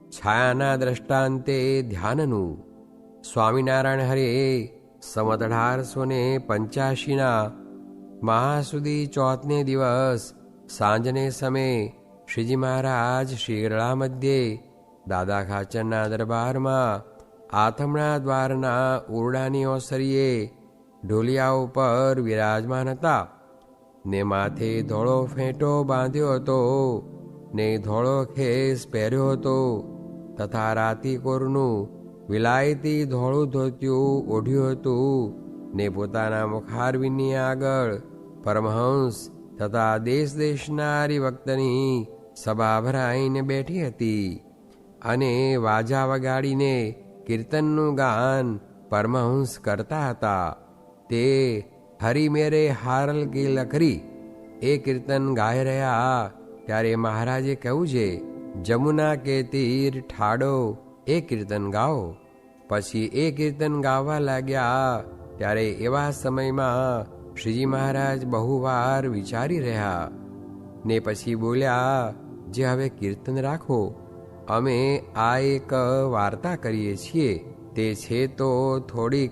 છાયાના દ્રષ્ટાંતે ધ્યાનનું. સ્વામિનારાયણ હરે સંવત 1885 મહાસુદી ચોથને દિવસ સાંજને સમયે શ્રીજી મહારાજ શ્રી ગરડા મધ્યે દાદા ખાચરના દરબારમાં આથમણા દ્વારના ઓરડાની ઓસરીએ ઢોલિયા ઉપર વિરાજમાન હતા ને માથે ધોળો ફેંટો બાંધ્યો હતો ને ધોળો ખેસ પહેર્યો હતો તથા રાતીકોરનું વિલાયતી ધોળું ધોતિયું ઓઢ્યું હતું ને પોતાના મુખારવિંદની આગળ પરમહંસ તથા દેશ દેશના હરિભક્તની સભા ભરાઈને બેઠી હતી અને વાજા વગાડીને કીર્તનનું ગાન પરમહંસ કરતા હતા. તે હરી મેરે હારલ કી લખરી એ કીર્તન ગાઈ રહ્યા ત્યારે મહારાજે કહ્યું છે, જમુના કે તીર ઠાડો એ કીર્તન ગાઓ. પછી એ કીર્તન ગાવા લાગ્યા ત્યારે એવા સમયમાં શ્રીજી મહારાજ બહુવાર વિચારી રહ્યા ને પછી બોલ્યા, જે હવે કીર્તન રાખો, અમે આ એક વાર્તા કરીએ છીએ. તે છે તો થોડીક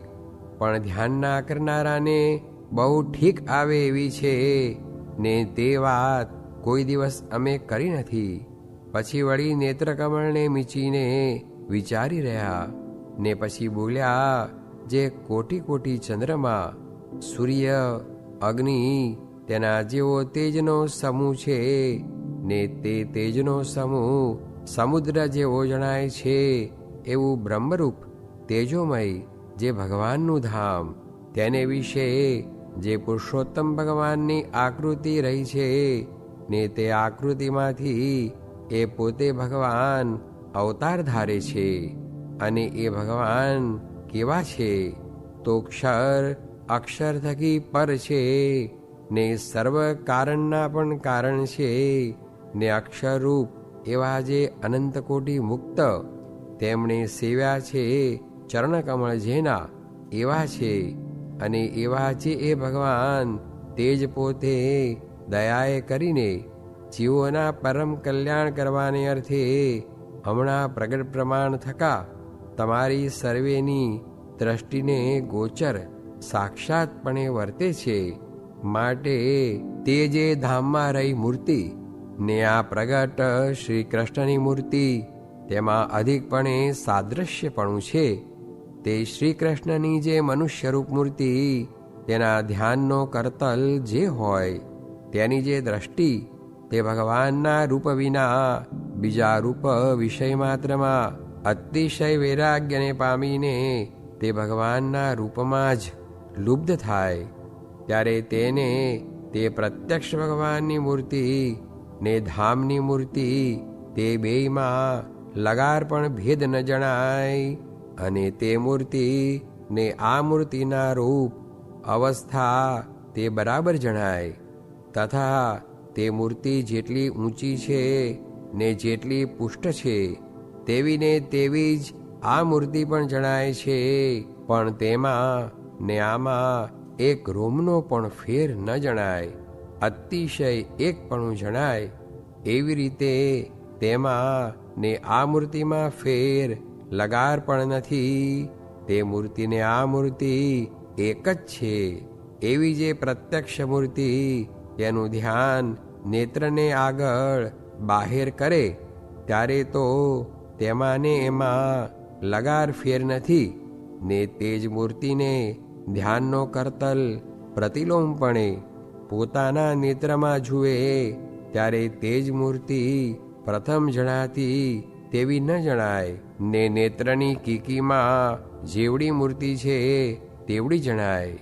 પણ ધ્યાનના કરનારાને બહુ ઠીક આવે એવી છે ને તે વાત કોઈ દિવસ અમે કરી નથી. પછી વળી નેત્રકમળને મીચીને વિચારી રહ્યા ને પછી બોલ્યા, જે કોટી કોટી ચંદ્રમા, સૂર્ય, અગ્નિ તેના જેવો તેજનો સમૂહ છે ને તે તેજનો સમૂહ સમુદ્ર જેવો જણાય છે એવું બ્રહ્મરૂપ તેજોમય જે ભગવાનનું ધામ, તેને વિશે જે પુરુષોત્તમ ભગવાનની આકૃતિ રહી છે ને તે આકૃતિમાંથી એ પોતે ભગવાન અવતાર ધારે છે. અને એ ભગવાન કેવા છે તો ક્ષર અક્ષર થકી પર છે ને સર્વ કારણના પણ કારણ છે ને અક્ષરરૂપ એવા જે અનંત કોટી મુક્ત તેમણે સેવ્યા છે ચરણકમળ જેના એવા છે. અને એવા છે એ ભગવાન તે જ પોતે દયાએ કરીને જીવોના પરમ કલ્યાણ કરવાને અર્થે હમણાં પ્રગટ પ્રમાણ થકા તમારી સર્વેની દ્રષ્ટિને ગોચર સાક્ષાતપણે વર્તે છે. માટે તે જે ધામમાં રહી મૂર્તિ ને આ પ્રગટ શ્રી કૃષ્ણની મૂર્તિ તેમાં અધિકપણે સાદ્રશ્યપણું છે. તે શ્રી કૃષ્ણની જે મનુષ્યરૂપ મૂર્તિ તેના ધ્યાનનો કરતલ જે હોય તેની જે દ્રષ્ટિ તે ભગવાનના રૂપ વિના બીજા રૂપ વિષય માત્રમાં અતિશય વૈરાગ્યને પામીને તે ભગવાનના રૂપમાં જ લુબ્ધ થાય ત્યારે તેને તે પ્રત્યક્ષ ભગવાનની મૂર્તિ ને ધામની મૂર્તિ તે બેયમાં લગાર પણ ભેદ ન જણાય. અને તે મૂર્તિ ને આ મૂર્તિના રૂપ અવસ્થા તે બરાબર જણાય. તથા તે મૂર્તિ જેટલી ઊંચી છે ને જેટલી પુષ્ટ છે તેવી ને તેવી જ આ મૂર્તિ પણ જણાય છે. પણ તેમાં ને આમાં એક રોમનો પણ ફેર ન જણાય, અતિશય એકપણું જણાય. એવી રીતે તેમાં ને આ મૂર્તિમાં ફેર લગાર પણ નથી. તે મૂર્તિ ને આ મૂર્તિ એક જ છે. એવી જે પ્રત્યક્ષ મૂર્તિ તેનું ધ્યાન નેત્રને આગળ બાહેર કરે ત્યારે તો તેમાં ને એમાં લગાર ફેર નથી ને તે જ મૂર્તિને ધ્યાનનો કરતલ પ્રતિલોમપણે પોતાના નેત્રમાં જુએ ત્યારે તે જ મૂર્તિ પ્રથમ જણાતી તેવી ન જણાય ને નેત્રની કીકીમાં જેવડી મૂર્તિ છે તેવડી જણાય.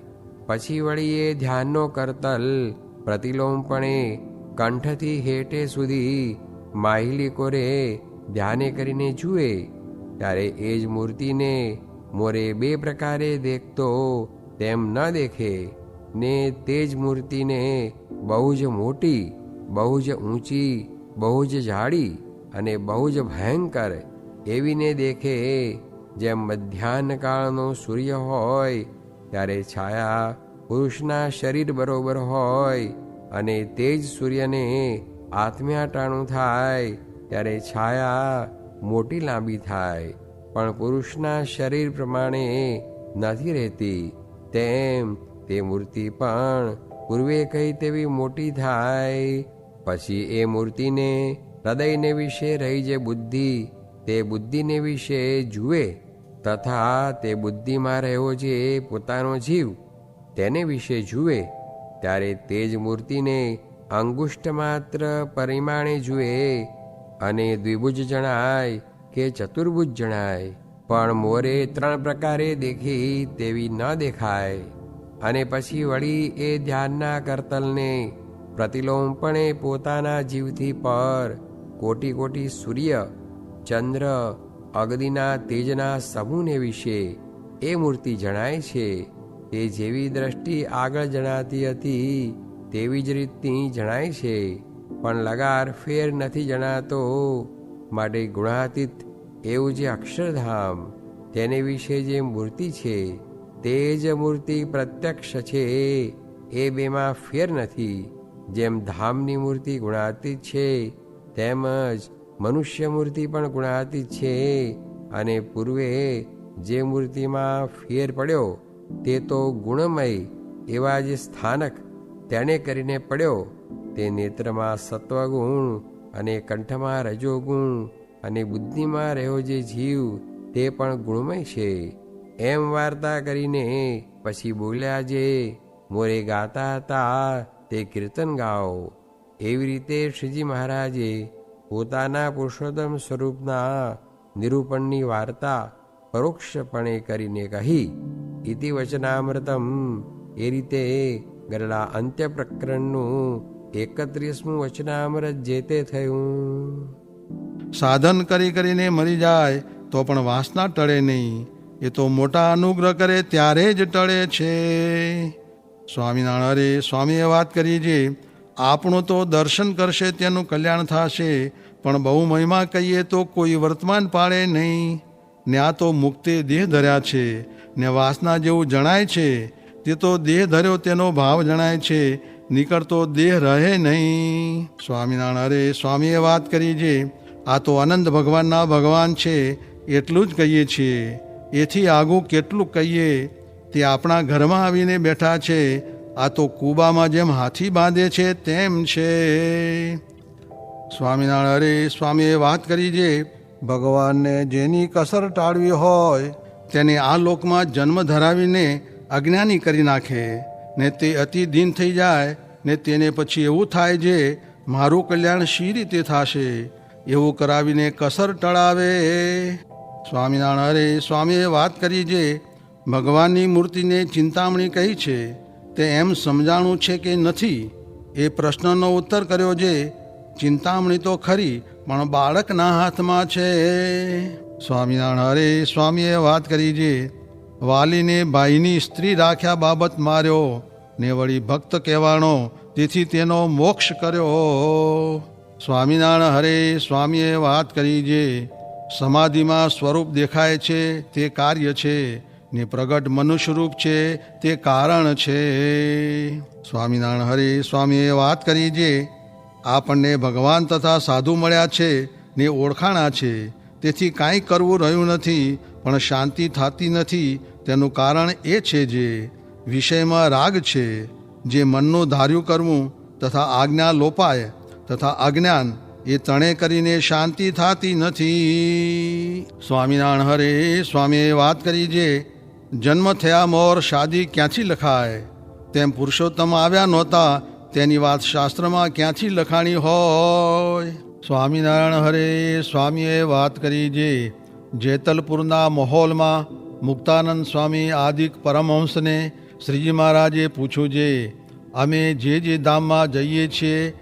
પછી વળી એ ધ્યાનનો કરતલ પ્રતિલોમપણે કંઠથી હેઠે સુધી માહિલી કોરે ધ્યાને કરીને જુએ ત્યારે એ જ મૂર્તિને મોરે બે પ્રકારે દેખતો તેમ ન દેખે ને તે જ મૂર્તિને બહુ જ મોટી, બહુ જ ઊંચી, બહુ જ જાડી અને બહુ જ ભયંકર એવીને દેખે. જેમ મધ્યાહ્ન કાળનો સૂર્ય હોય ત્યારે છાયા પુરુષના શરીર બરોબર હોય અને તે જ સૂર્યને આત્મ્યાટાણું થાય ત્યારે છાયા મોટી લાંબી થાય, પણ પુરુષના શરીર પ્રમાણે નથી રહેતી, તેમ તે મૂર્તિ પણ પૂર્વે કહી તેવી મોટી થાય. પછી એ મૂર્તિને હૃદયને વિશે રહી જે બુદ્ધિ, તે બુદ્ધિને વિશે જુએ, તથા તે બુદ્ધિમાં રહ્યો જે પોતાનો જીવ, તેને વિશે જુએ, ત્યારે તે જ મૂર્તિને અંગુષ્ઠ માત્ર પરિમાણે જુએ, અને દ્વિભુજ જણાય કે ચતુર્ભુજ જણાય, પણ મોરે 3 પ્રકારે દેખી તેવી ન દેખાય. અને પછી વળી એ ધ્યાનના કરતલને પ્રતિલોમપણે પોતાના જીવથી પર કોટી કોટી સૂર્ય, ચંદ્ર, અગ્નિના તેજના સમૂહને વિશે એ મૂર્તિ જણાય છે. તે જેવી દ્રષ્ટિ આગળ જણાતી હતી તેવી જ રીતની જણાય છે, પણ લગાર ફેર નથી જણાતો. માટે ગુણાતીત એવું જે અક્ષરધામ, તેને વિશે જે મૂર્તિ છે તે જ મૂર્તિ પ્રત્યક્ષ છે, એ બેમાં ફેર નથી. જેમ ધામની મૂર્તિ ગુણાતીત છે, તેમજ મનુષ્ય મૂર્તિ પણ ગુણાતીત છે. અને પૂર્વે જે મૂર્તિમાં ફેર પડ્યો તે તો ગુણમય એવા જે સ્થાનક તેણે કરીને પડ્યો, તે નેત્રમાં સત્વગુણ, અને કંઠમાં રજોગુણ, અને બુદ્ધિમાં રહ્યો જે જીવ તે પણ ગુણમય છે. એમ વાર્તા કરીને પછી બોલ્યા જે મોરે ગાતા હતા તે કીર્તન ગાઓ. એવી રીતે શ્રીજી મહારાજે પોતાના પુરુષોત્તમ સ્વરૂપના નિરૂપણની વાર્તા પરોક્ષપણે કરીને કહી. ઇતિ વચનામૃતમ. એ રીતે ગરડા અંત્ય પ્રકરણનું 31મું વચનામૃત જે તે થયું. સાધન કરી કરીને મરી જાય તો પણ વાસના ટળે નહીં, એ તો મોટા અનુગ્રહ કરે ત્યારે જ ટળે છે. સ્વામિનારાયણ અરે સ્વામીએ વાત કરી છે, આપણું તો દર્શન કરશે તેનું કલ્યાણ થશે, પણ બહુ મહિમા કહીએ તો કોઈ વર્તમાન પાડે નહીં. ને આ તો મુક્તે દેહ ધર્યા છે, ને વાસના જેવું જણાય છે, તે તો દેહ ધર્યો તેનો ભાવ જણાય છે, નીકળતો દેહ રહે નહીં. સ્વામિનારાયણ અરે સ્વામીએ વાત કરી છે, આ તો અનંત ભગવાનના ભગવાન છે એટલું જ કહીએ છીએ. એથી આગું કેટલું કહીએ, તે આપણા ઘરમાં આવીને બેઠા છે. આ તો કૂબામાં જેમ હાથી બાંધે છે તેમ છે. સ્વામિનારાયણ અરે સ્વામીએ વાત કરી છે, ભગવાનને જેની કસર ટાળવી હોય તેને આ લોકમાં જન્મ ધરાવીને અજ્ઞાની કરી નાખે, ને તે અતિ દીન થઈ જાય, ને તેને પછી એવું થાય છે મારું કલ્યાણ શી રીતે થશે, એવું કરાવીને કસર ટળાવે. સ્વામિનારાયણ અરે સ્વામીએ વાત કરી છે, ભગવાનની મૂર્તિને ચિંતામણી કહી છે, તે એમ સમજાણું છે કે નથી, એ પ્રશ્નનો ઉત્તર કર્યો છે. ચિંતામણી તો ખરી, પણ બાળકના હાથમાં છે. સ્વામિનારાયણ અરે સ્વામીએ વાત કરી છે, વાલીને ભાઈની સ્ત્રી રાખ્યા બાબત માર્યો, ને વળી ભક્ત કહેવાનો, તેથી તેનો મોક્ષ કર્યો. સ્વામિનારાયણ હરે સ્વામીએ વાત કરી છે, સમાધિમાં સ્વરૂપ દેખાય છે તે કાર્ય છે, ને પ્રગટ મનુષ્ય રૂપ છે તે કારણ છે. સ્વામિનારાયણ હરે સ્વામીએ વાત કરી છે, આપણને ભગવાન તથા સાધુ મળ્યા છે ને ઓળખાણા છે, તેથી કાંઈ કરવું રહ્યું નથી, પણ શાંતિ થતી નથી. તેનું કારણ એ છે જે વિષયમાં રાગ છે, જે મનનું ધાર્યું કરવું તથા આજ્ઞા લોપાય તથા અજ્ઞાન, એ ત્રણે કરીને શાંતિ થતી નથી. સ્વામિનારાયણ હરે સ્વામીએ વાત કરી છે, જન્મ થયા મોર શાદી ક્યાંથી લખાય, તેમ પુરુષોત્તમ આવ્યા નહોતા તેની વાત શાસ્ત્રમાં ક્યાંથી લખાણી હોય. સ્વામિનારાયણ હરે સ્વામીએ વાત કરી છે, જેતલપુરના માહોલમાં મુક્તાનંદ સ્વામી આદિક પરમહંસને શ્રીજી મહારાજે પૂછ્યું છે, અમે જે ધામમાં જઈએ છીએ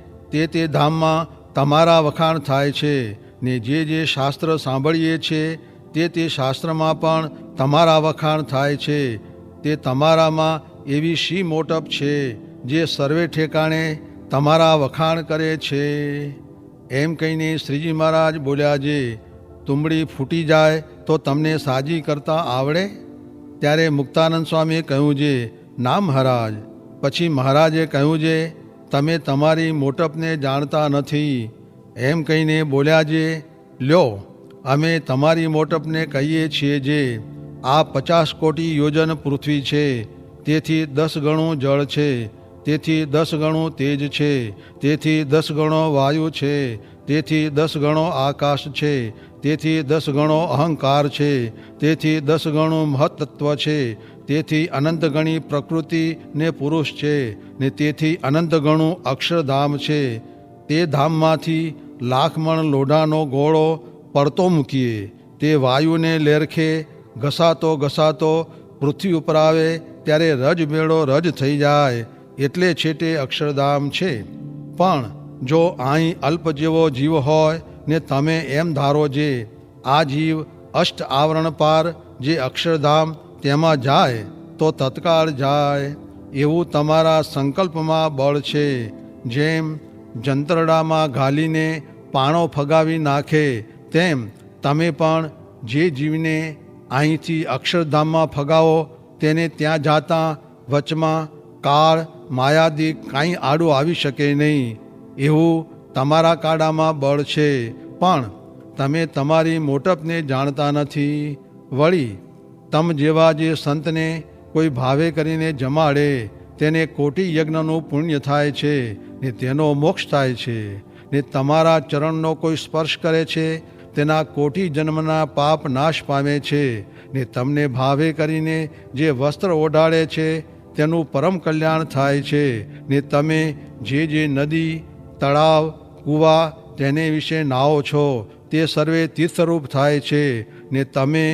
તે ધામમાં તમારા વખાણ થાય છે, ને જે શાસ્ત્ર સાંભળીએ છીએ તે શાસ્ત્રમાં પણ તમારા વખાણ થાય છે. તે તમારામાં એવી શી મોટપ છે જે સર્વે ઠેકાણે તમારા વખાણ કરે છે. એમ કહીને શ્રીજી મહારાજ બોલ્યા છે, તુંબડી ફૂટી જાય તો તમને સાજી કરતા આવડે? ત્યારે મુક્તાનંદ સ્વામીએ કહ્યું છે, ના મહારાજ. પછી મહારાજે કહ્યું છે, તમે તમારી મોટપને જાણતા નથી. એમ કહીને બોલ્યા છે, લ્યો અમે તમારી મોટપને કહીએ છીએ જે આ 50 કોટી યોજન પૃથ્વી છે, તેથી 10 ગણું જળ છે, તેથી 10 ગણું તેજ છે, તેથી 10 ગણો વાયુ છે, તેથી 10 ગણો આકાશ છે, તેથી 10 ગણો અહંકાર છે, તેથી 10 ગણું મહત્તત્વ છે, તેથી અનંત ગણી પ્રકૃતિ ને પુરુષ છે, ને તેથી અનંત ગણું અક્ષરધામ છે. તે ધામમાંથી લાખ મણ લોઢાનો ગોળો પડતો મૂકીએ, તે વાયુને લેરખે ઘસાતો ઘસાતો પૃથ્વી ઉપર આવે ત્યારે રજમેળો રજ થઈ જાય, એટલે છેટે અક્ષરધામ છે. પણ જો અહીં અલ્પ જેવો જીવ હોય ને તમે એમ ધારો જે આ જીવ અષ્ટ આવરણ પાર જે અક્ષરધામ તેમાં જાય તો તત્કાળ જાય. એવું તમારા સંકલ્પમાં બળ છે. જેમ જંતરડામાં ઘાલીને પાણો ફગાવી નાખે તેમ તમે પણ જે જીવને અહીંથી અક્ષરધામમાં ફગાવો તેને ત્યાં જાતા વચમાં કાળ માયાદી કાંઈ આડું આવી શકે નહીં. એવું તમારા કાળામાં બળ છે, પણ તમે તમારી મોટપને જાણતા નથી. વળી તમ જેવા જે સંતને કોઈ ભાવે કરીને જમાડે તેને કોટી યજ્ઞનું પુણ્ય થાય છે ને તેનો મોક્ષ થાય છે. ને તમારા ચરણનો કોઈ સ્પર્શ કરે છે તેના કોટી જન્મના પાપ નાશ પામે છે. ને તમને ભાવે કરીને જે વસ્ત્ર ઓઢાડે છે તેનું પરમ કલ્યાણ થાય છે. ને તમે જે નદી તળાવ કૂવા તેને વિશે નાઓ છો તે સર્વે તીર્થરૂપ થાય છે. ને તમે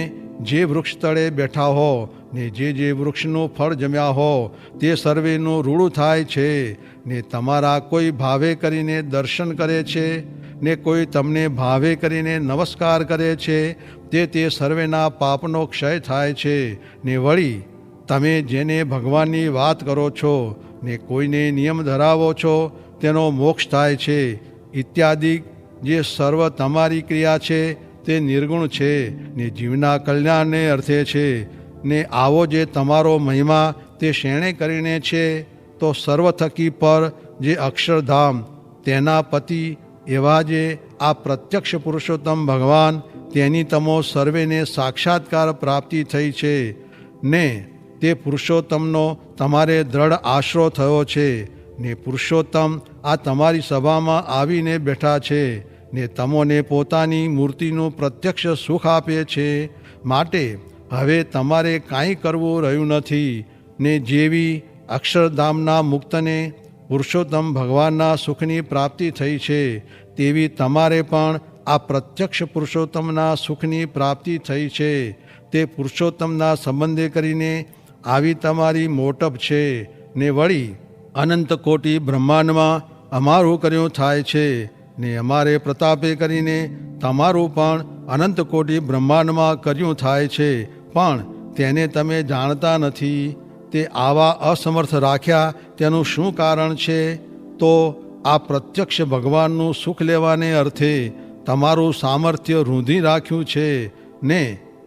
જે વૃક્ષ તળે બેઠા હો ને જે વૃક્ષનું ફળ જમ્યા હો તે સર્વેનું રૂડું થાય છે. ને તમારા કોઈ ભાવે કરીને દર્શન કરે છે ને કોઈ તમને ભાવે કરીને નમસ્કાર કરે છે તે સર્વેના પાપનો ક્ષય થાય છે. ને વળી તમે જેને ભગવાનની વાત કરો છો ને કોઈને નિયમ ધરાવો છો તેનો મોક્ષ થાય છે. ઇત્યાદિ જે સર્વ તમારી ક્રિયા છે તે નિર્ગુણ છે ને જીવના કલ્યાણને અર્થે છે. ને આવો જે તમારો મહિમા તે શેણે કરીને છે તો સર્વ થકી પર જે અક્ષરધામ તેના પતિ એવા જે આ પ્રત્યક્ષ પુરુષોત્તમ ભગવાન તેની તમો સર્વેને સાક્ષાત્કાર પ્રાપ્તિ થઈ છે. ને તે પુરુષોત્તમનો તમારે દ્રઢ આશરો થયો છે. ને પુરુષોત્તમ આ તમારી સભામાં આવીને બેઠા છે ને તમોને પોતાની મૂર્તિનું પ્રત્યક્ષ સુખ આપે છે. માટે હવે તમારે કાંઈ કરવું રહ્યું નથી. ને જેવી અક્ષરધામના મુક્તને પુરુષોત્તમ ભગવાનના સુખની પ્રાપ્તિ થઈ છે તેવી તમારે પણ આ પ્રત્યક્ષ પુરુષોત્તમના સુખની પ્રાપ્તિ થઈ છે. તે પુરુષોત્તમના સંબંધે કરીને આવી તમારી મોટપ છે. ને વળી અનંત કોટી બ્રહ્માંડમાં અમારું કર્યું થાય છે ને અમારે પ્રતાપે કરીને તમારું પણ અનંત કોટી બ્રહ્માંડમાં કર્યું થાય છે, પણ તેને તમે જાણતા નથી. તે આવા અસમર્થ રાખ્યા તેનું શું કારણ છે? તો આ પ્રત્યક્ષ ભગવાનનું સુખ લેવાને અર્થે તમારું સામર્થ્ય રૂંધી રાખ્યું છે. ને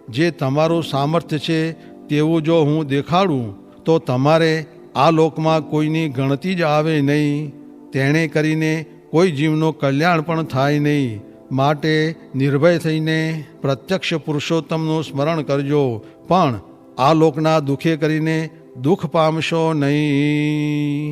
જે તમારું સામર્થ્ય છે તેવું જો હું દેખાડું તો તમારે આ લોકમાં કોઈની ગણતી જ આવે નહીં. તેણે કરીને કોઈ જીવનું કલ્યાણ પણ થાય નહીં. માટે નિર્ભય થઈને પ્રત્યક્ષ પુરુષોત્તમનું સ્મરણ કરજો, પણ આ લોકના દુઃખે કરીને દુઃખ પામશો નહીં.